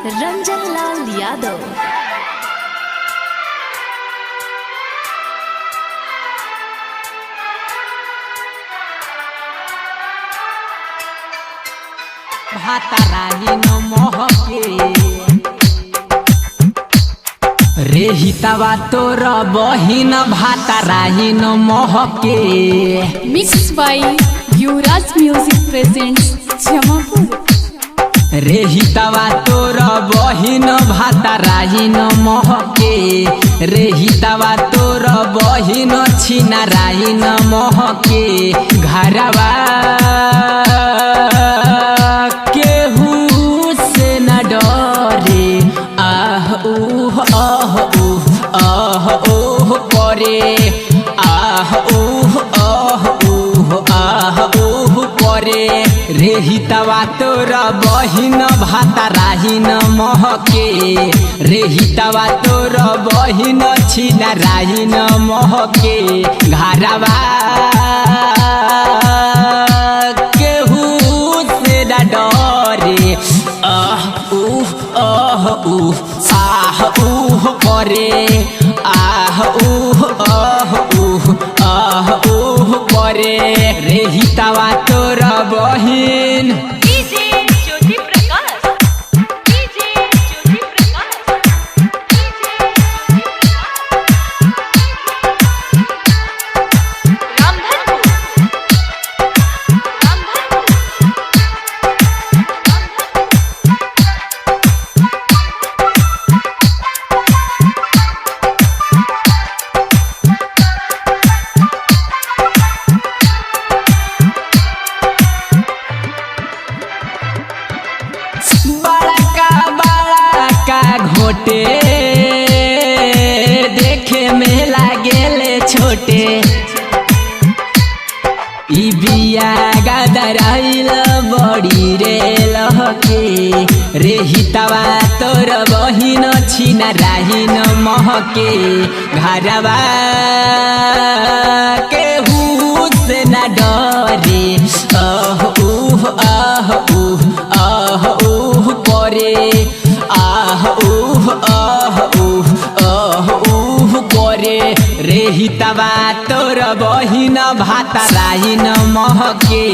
रंजन लाल यादव। भाताराही न महके रे हितवा तोर बहिन भाताराही न महके। Mix by Yuvraj music presents Jamapur. रे हितवा तोर बहिन भाताराही न महके। रे हितवा तोर बहिन छिनाराही न महके। घरवा केहू से न डरे आह ऊह आह ऊह आह ऊह करे आह ऊह आह ऊह आह ऊह करे। रे हितवा तोर बहिन भाताराही न महके। रे हितवा तोर बहिन छिनाराही न महके। घरवा केहू से न डरे आह ऊह आह ऊह आह ऊह करे आह ऊह आह ऊह आह ऊह करे। रे हितवा तोर बहिन घोटे देखे में लागेले छोटे। ई बिया गदराइल बड़ी रे लहके। रे हितवा तोर बहिन छिनाराही न महके। घरवा केहू से न डरे आह ऊह आह ऊह आह ऊह करे आह ऊह आह ऊह आह ऊह करे। रे हितवा तोर बहिन भाताराही न महके।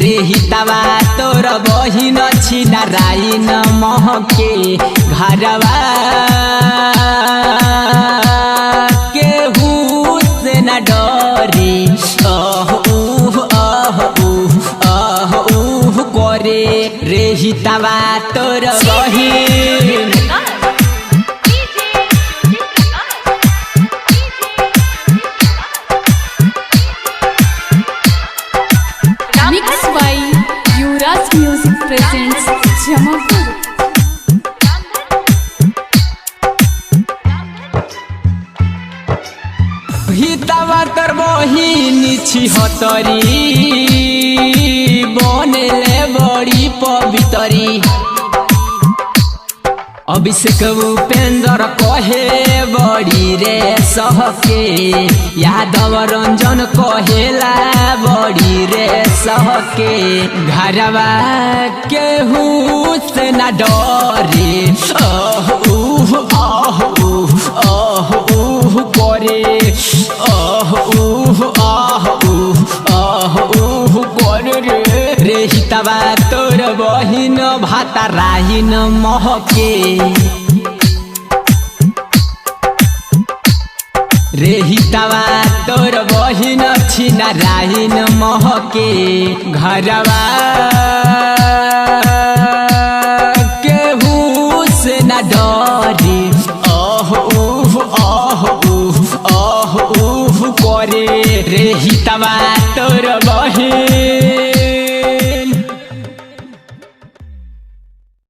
रे हितवा तोर बहिन छिनाराही न महके। घरवा केहू से न डरे आह ऊह आह ऊह आह ऊह करे। रे हितवा तोर बहिन mix by Yuvraj music presents Jamapur. हितवा तोर बहिन छिहत्तरी बनेले बड़ी पवितरी। अभिषेक उपेंद्र कहे बड़ी रे सहके। यादव रंजन कहेला बड़ी रे सहके। घरवा केहू से न डरे आह ऊह आह ऊह आह ऊह करे आह ऊह आह ऊह आह ऊह करे। रे हितवा तोर बहिन भाताराही न महके। रे हितवा तोर बहिन छिनाराही न महके। घरवा केहू से न डरे आह ऊह आह ऊह आह ऊह करे। रे हितवा तोर